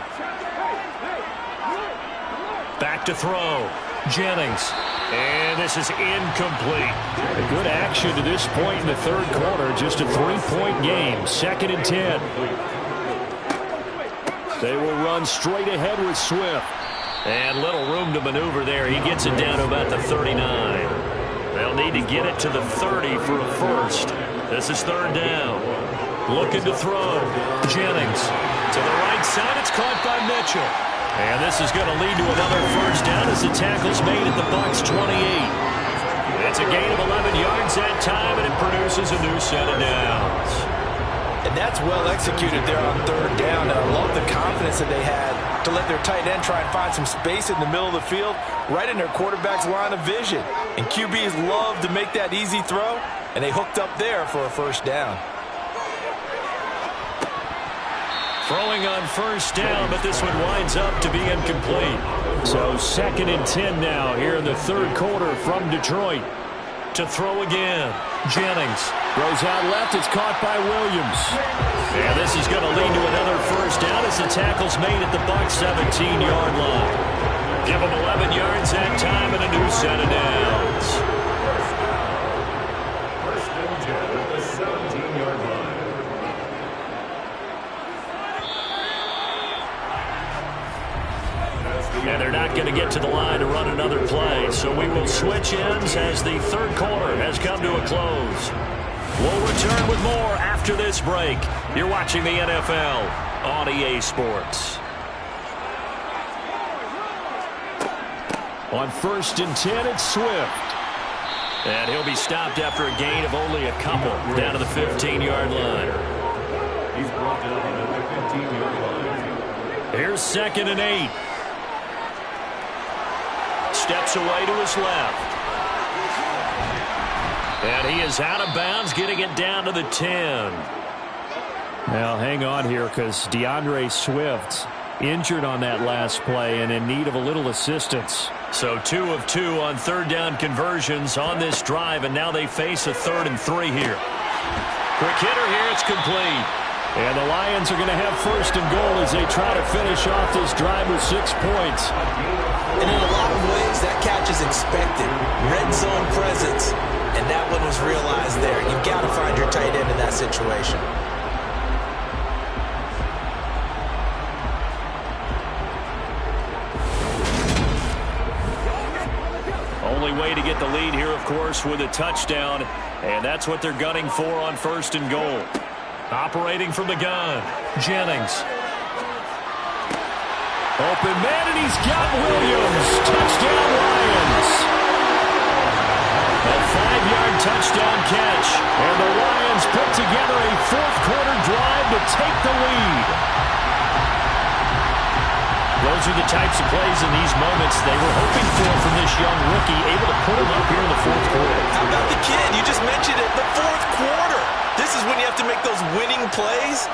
Back to throw. Jennings. And this is incomplete. A good action to this point in the 3rd quarter. Just a 3-point game. 2nd and 10. They will run straight ahead with Swift. And little room to maneuver there. He gets it down to about the 39. They'll need to get it to the 30 for a first. This is 3rd down. Looking to throw. Jennings to the right side. It's caught by Mitchell. And this is going to lead to another first down as the tackle's made at the Bucs 28. It's a gain of 11 yards that time, and it produces a new set of downs. And that's well executed there on third down. And I love the confidence that they had to let their tight end try and find some space in the middle of the field, right in their quarterback's line of vision. And QBs love to make that easy throw, and they hooked up there for a first down. Throwing on first down, but this one winds up to be incomplete. So 2nd and 10 now here in the third quarter from Detroit. To throw again. Jennings throws out left. It's caught by Williams. And this is going to lead to another first down as the tackle's made at the Bucs 17-yard line. Give them 11 yards that time and a new set of downs. First and 10 at the 17-yard line. And they're not going to get to the line to run another play. So we will switch ends as the third quarter has come to a close. We'll return with more after this break. You're watching the NFL on EA Sports. On 1st and 10, it's Swift. And he'll be stopped after a gain of only a couple down to the 15-yard line. He's brought down at the 15-yard line. Here's 2nd and 8. Steps away to his left. And he is out of bounds, getting it down to the 10. Now, hang on here because DeAndre Swift injured on that last play and in need of a little assistance. So 2 of 2 on third down conversions on this drive, and now they face a 3rd and 3 here. Quick hitter here, it's complete. And the Lions are going to have 1st and goal as they try to finish off this drive with 6 points. And in a lot of ways, that catch is expected. Red zone presence. And that one was realized there. You've got to find your tight end in that situation. Only way to get the lead here, of course, with a touchdown. And that's what they're gunning for on 1st and goal. Operating from the gun, Jennings. Open man, and he's got Williams. Touchdown, Lions. A 5-yard touchdown catch. And the Lions put together a fourth-quarter drive to take the lead. Those are the types of plays in these moments they were hoping for from this young rookie, able to put him up here in the fourth quarter. How about the kid? You just mentioned it, the fourth quarter. This is when you have to make those winning plays.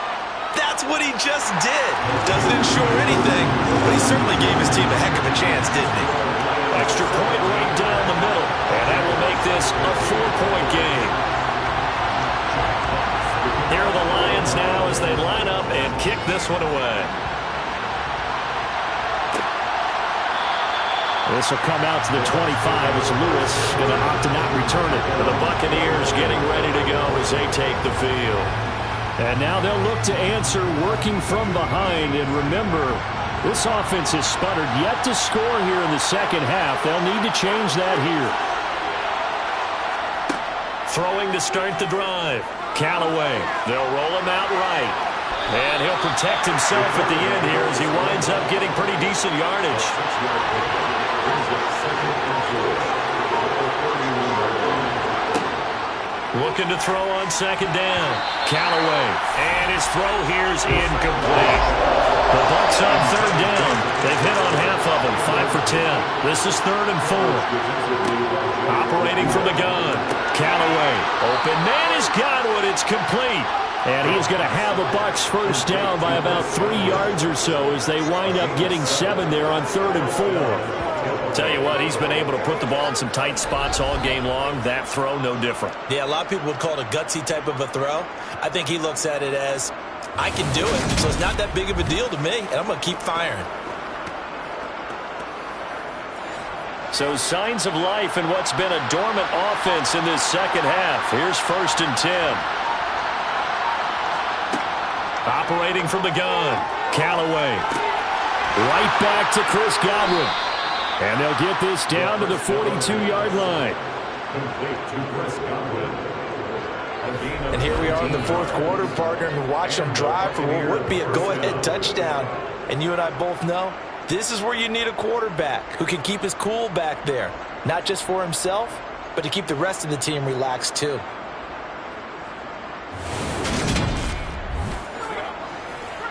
That's what he just did. Doesn't ensure anything, but he certainly gave his team a heck of a chance, didn't he? Extra point right down the middle, and that will make this a 4-point game. Here are the Lions now as they line up and kick this one away. This will come out to the 25 as Lewis going to opt to not return it. And the Buccaneers getting ready to go as they take the field. And now they'll look to answer working from behind. And remember, this offense has sputtered yet to score here in the second half. They'll need to change that here. Throwing to start the drive. Callaway. They'll roll him out right. And he'll protect himself at the end here as he winds up getting pretty decent yardage. Looking to throw on 2nd down. Callaway. And his throw here is incomplete. The Bucs on 3rd down. They've hit on half of them, 5 for 10. This is 3rd and 4. Operating from the gun. Callaway. Open man is Godwin. It's complete. And he's going to have the Bucs first down by about 3 yards or so as they wind up getting 7 there on 3rd and 4. Tell you what, he's been able to put the ball in some tight spots all game long. That throw, no different. Yeah, a lot of people would call it a gutsy type of a throw. I think he looks at it as, I can do it, so it's not that big of a deal to me, and I'm going to keep firing. So signs of life in what's been a dormant offense in this second half. Here's 1st and 10. Operating from the gun. Callaway. Right back to Chris Godwin. And they'll get this down to the 42-yard line. Complete to Chris Godwin. And here we are in the fourth quarter, partner, and watch them drive for what would be a go-ahead touchdown. And you and I both know this is where you need a quarterback who can keep his cool back there, not just for himself, but to keep the rest of the team relaxed too.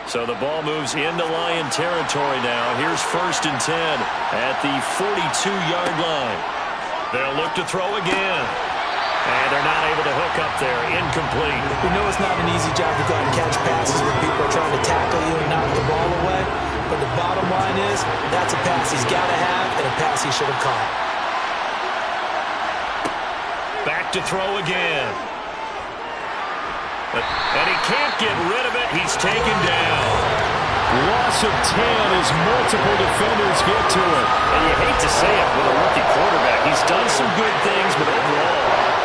So the ball moves into Lion territory now. Here's 1st and 10 at the 42-yard line. They'll look to throw again. And they're not able to hook up there. Incomplete. We know it's not an easy job to go out and catch passes when people are trying to tackle you and knock the ball away. But the bottom line is, that's a pass he's got to have and a pass he should have caught. Back to throw again. And he can't get rid of it. He's taken down. Loss of 10 as multiple defenders get to it. And you hate to say it with a rookie quarterback. He's done some good things, but overall,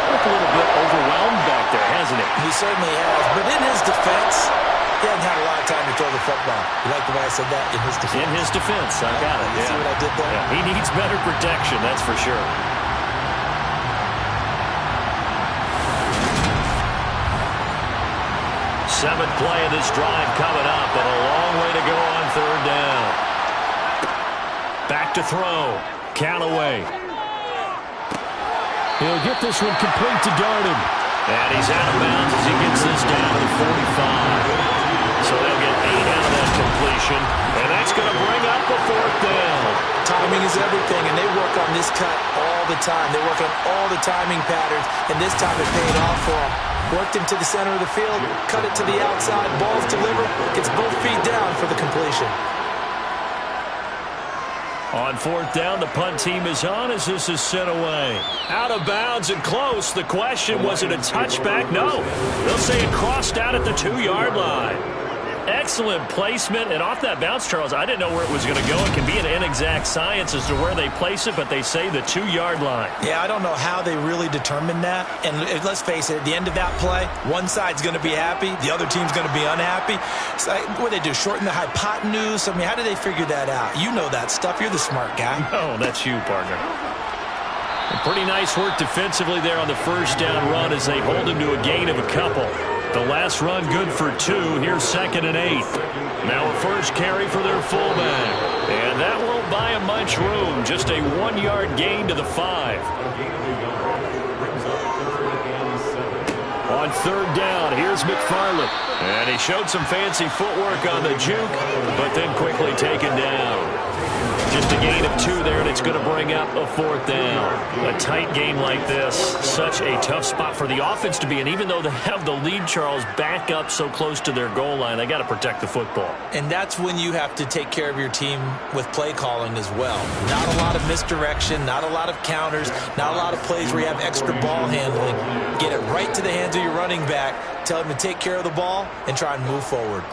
looked a little bit overwhelmed back there, hasn't he? He certainly has. But in his defense, he hasn't had a lot of time to throw the football. You like the way I said that? In his defense. In his defense. I got it. You see what I did there? Yeah, he needs better protection, that's for sure. Seventh play of this drive coming up, and a long way to go on 3rd down. Back to throw. Callaway. He'll get this one complete to Darden. And he's out of bounds as he gets this down to the 45. So they'll get 8 out of that completion, and that's going to bring up a 4th down. Timing is everything, and they work on this cut all the time. They work on all the timing patterns, and this time it paid off for them. Worked him to the center of the field, cut it to the outside, ball's delivered, gets both feet down for the completion. On 4th down, the punt team is on as this is sent away. Out of bounds and close. The question, was it a touchback? No. They'll say it crossed out at the 2-yard line. Excellent placement, and off that bounce, Charles, I didn't know where it was going to go. It can be an inexact science as to where they place it, but they say the 2-yard line. Yeah, I don't know how they really determined that. And let's face it, at the end of that play, one side's going to be happy, the other team's going to be unhappy. So, what do they do, shorten the hypotenuse? I mean, how do they figure that out? You know that stuff. You're the smart guy. Oh, that's you, partner. And pretty nice work defensively there on the 1st down run as they hold him to a gain of a couple. The last run good for 2. Here's 2nd and 8. Now a 1st carry for their fullback. And that won't buy him much room. Just a 1-yard gain to the 5. On 3rd down, here's McFarland. And he showed some fancy footwork on the juke, but then quickly taken down. Just a gain of 2 there, and it's going to bring up a 4th down. A tight game like this, such a tough spot for the offense to be in. Even though they have the lead, Charles, back up so close to their goal line, they got to protect the football. And that's when you have to take care of your team with play calling as well. Not a lot of misdirection, not a lot of counters, not a lot of plays where you have extra ball handling. Get it right to the hands of your running back, tell him to take care of the ball, and try and move forward.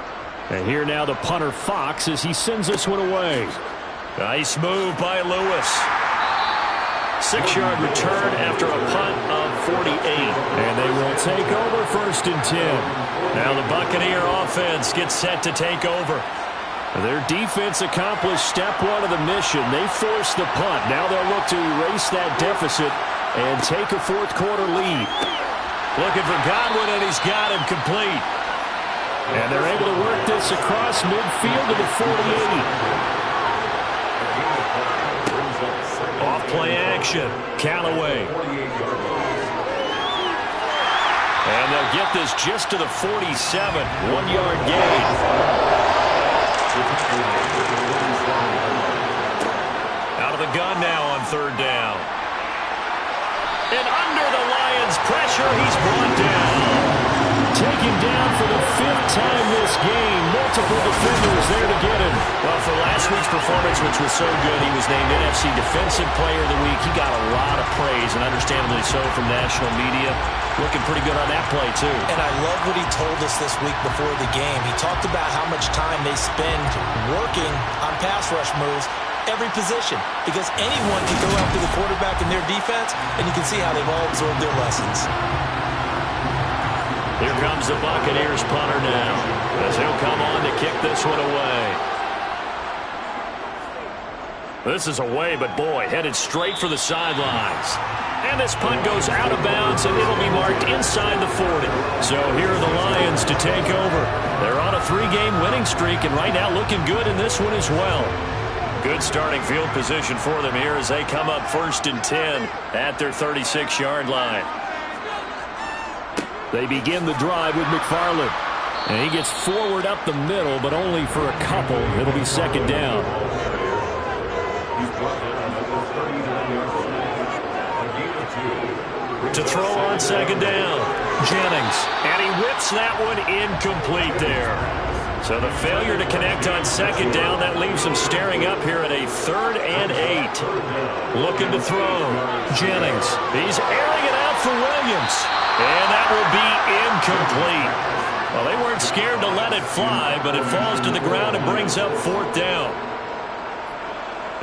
And here now the punter Fox as he sends this one away. Nice move by Lewis. 6-yard return after a punt of 48. And they will take over 1st and 10. Now the Buccaneer offense gets set to take over. Their defense accomplished step 1 of the mission. They forced the punt. Now they'll look to erase that deficit and take a 4th quarter lead. Looking for Godwin, and he's got him complete. And they're able to work this across midfield to the 48. Off-play action. Callaway. And they'll get this just to the 47. 1-yard gain. Out of the gun now on 3rd down. And under the Lions' pressure, he's brought down. Taken down for the 5th time this game. Multiple defenders there to get him. Well, for last week's performance, which was so good, he was named NFC Defensive Player of the Week. He got a lot of praise, and understandably so, from national media. Looking pretty good on that play, too. And I love what he told us this week before the game. He talked about how much time they spend working on pass rush moves, every position, because anyone can go after the quarterback in their defense, and you can see how they've all absorbed their lessons. Here comes the Buccaneers punter now, as he'll come on to kick this one away. This is away, but boy, headed straight for the sidelines. And this punt goes out of bounds, and it'll be marked inside the 40. So here are the Lions to take over. They're on a 3-game winning streak, and right now looking good in this one as well. Good starting field position for them here as they come up 1st and 10 at their 36-yard line. They begin the drive with McFarland. And he gets forward up the middle, but only for a couple. It'll be 2nd down. To throw on 2nd down, Jennings. And he whips that one incomplete there. So the failure to connect on 2nd down, that leaves him staring up here at a 3rd and 8. Looking to throw. Jennings. He's airing it out for Williams. And that will be incomplete. Well, they weren't scared to let it fly, but it falls to the ground and brings up 4th down.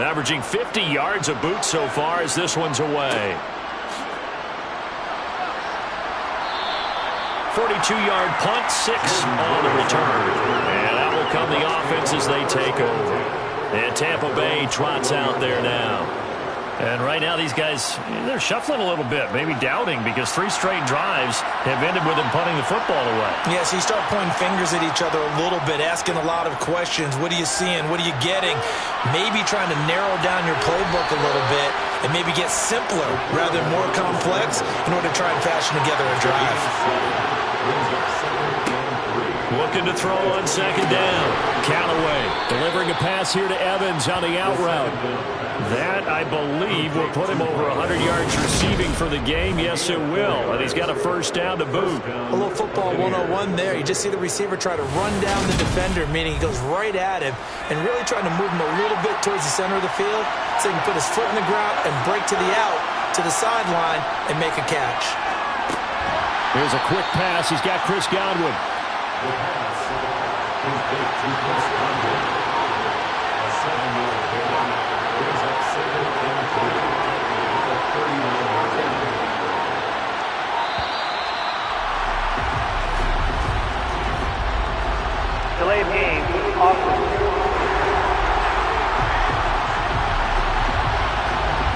Averaging 50 yards a boot so far as this one's away. 42-yard punt, 6 on the return. And out will come the offense as they take over. And Tampa Bay trots out there now. And right now these guys, they're shuffling a little bit, maybe doubting, because 3 straight drives have ended with them punting the football away. Yes, you start pointing fingers at each other a little bit, asking a lot of questions. What are you seeing? What are you getting? Maybe trying to narrow down your playbook a little bit and maybe get simpler rather than more complex in order to try and fashion together a drive. Looking to throw on 2nd down. Callaway delivering a pass here to Evans on the out route. That, I believe, will put him over 100 yards receiving for the game. Yes, it will. And he's got a 1st down to boot. A little football 101 there. You just see the receiver try to run down the defender, meaning he goes right at him and really trying to move him a little bit towards the center of the field so he can put his foot in the ground and break to the out, to the sideline, and make a catch. Here's a quick pass. He's got Chris Godwin. Delay of game, awesome.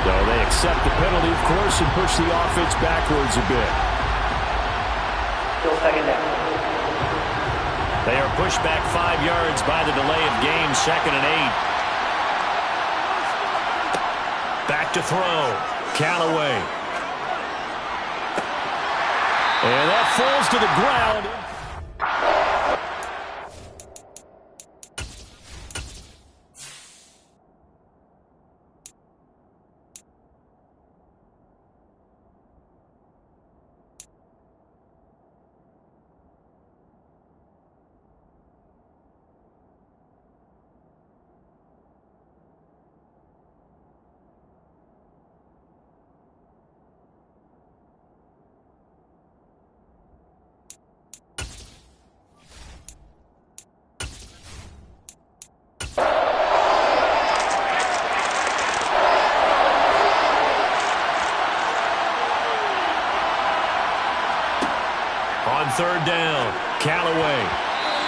So they accept the penalty, of course, and push the offense backwards a bit. Still 2nd down. They are pushed back 5 yards by the delay of game, 2nd and 8. Back to throw. Callaway. And that falls to the ground. On 3rd down, Callaway.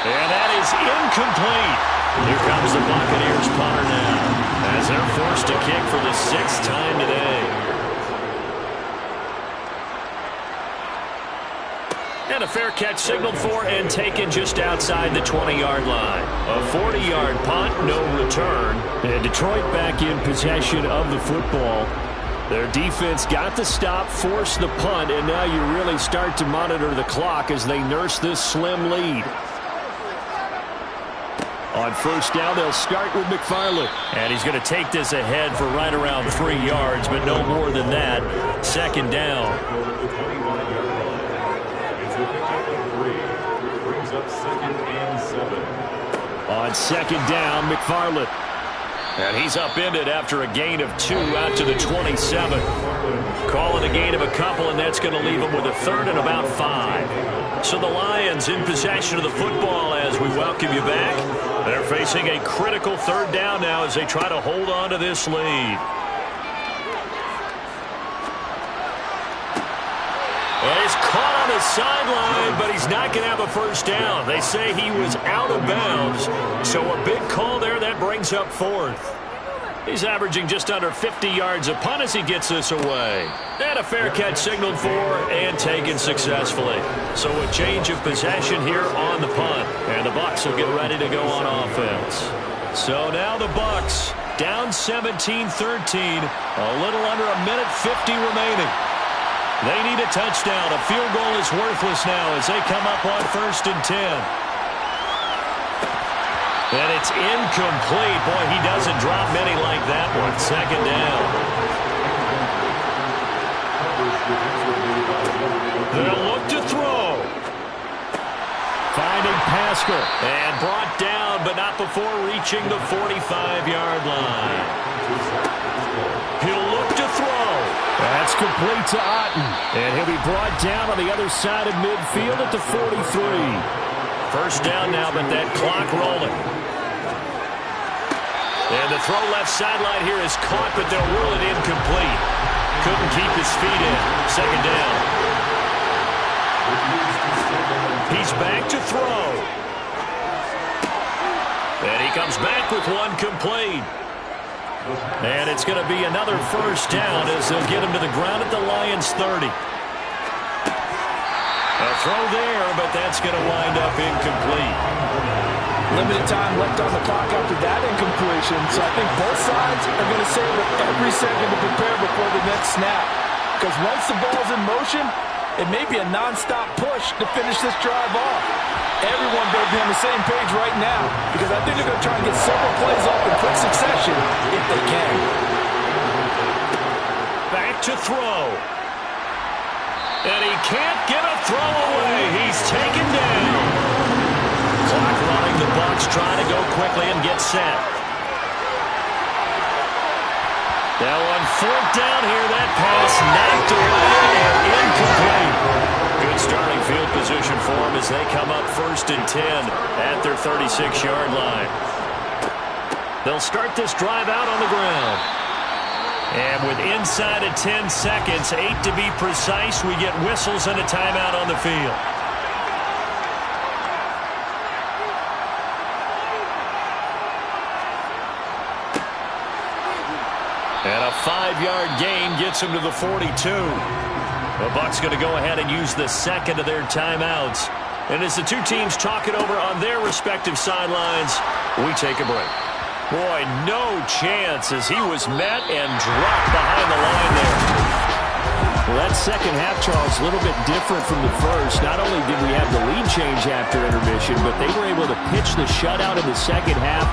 And that is incomplete. Here comes the Buccaneers punter now, as they're forced to kick for the 6th time today. And a fair catch signaled for and taken just outside the 20-yard line. A 40-yard punt, no return. And Detroit back in possession of the football. Their defense got the stop, forced the punt, and now you really start to monitor the clock as they nurse this slim lead. On 1st down, they'll start with McFarland. And he's going to take this ahead for right around 3 yards, but no more than that. 2nd down. On 2nd down, McFarland. And he's upended after a gain of 2 out to the 27. Call it a gain of a couple, and that's going to leave him with a 3rd and about 5. So the Lions in possession of the football as we welcome you back. They're facing a critical 3rd down now as they try to hold on to this lead. Well, he's caught on the sideline, but he's not going to have a 1st down. They say he was out of bounds. So a big call there that brings up 4th. He's averaging just under 50 yards a punt as he gets this away. And a fair catch signaled for and taken successfully. So a change of possession here on the punt. And the Bucs will get ready to go on offense. So now the Bucs down 17-13. A little under a minute 50 remaining. They need a touchdown. A field goal is worthless now as they come up on 1st and 10. And it's incomplete. Boy, he doesn't drop many like that one. 2nd down. They'll look to throw. Finding Pascal. And brought down, but not before reaching the 45-yard line. He'll look to throw. That's complete to Otten. And he'll be brought down on the other side of midfield at the 43. 1st down now, but that clock rolling. And the throw left sideline here is caught, but they'll rule it incomplete. Couldn't keep his feet in. 2nd down. He's back to throw. And he comes back with one complete. And it's going to be another 1st down as they'll get him to the ground at the Lions' 30. A throw there, but that's going to wind up incomplete. Limited time left on the clock after that incompletion, so I think both sides are going to savor every second to prepare before the next snap. Because once the ball's in motion, it may be a non-stop push to finish this drive off. Everyone better be on the same page right now, because I think they're going to try and get several plays off in quick succession if they can. Back to throw. And he can't get a throw away. He's taken down. Clock running. The Bucs trying to go quickly and get set. Now on 4th down here, that pass knocked away and incomplete. Good starting field position for them as they come up 1st and 10 at their 36-yard line. They'll start this drive out on the ground. And with inside of 10 seconds, 8 to be precise, we get whistles and a timeout on the field. And a 5-yard gain gets him to the 42. The Bucs going to go ahead and use the 2nd of their timeouts. And as the two teams talk it over on their respective sidelines, we take a break. Boy, no chance as he was met and dropped behind the line there. Well, that second half, Charles, a little bit different from the first. Not only did we have the lead change after intermission, but they were able to pitch the shutout in the second half.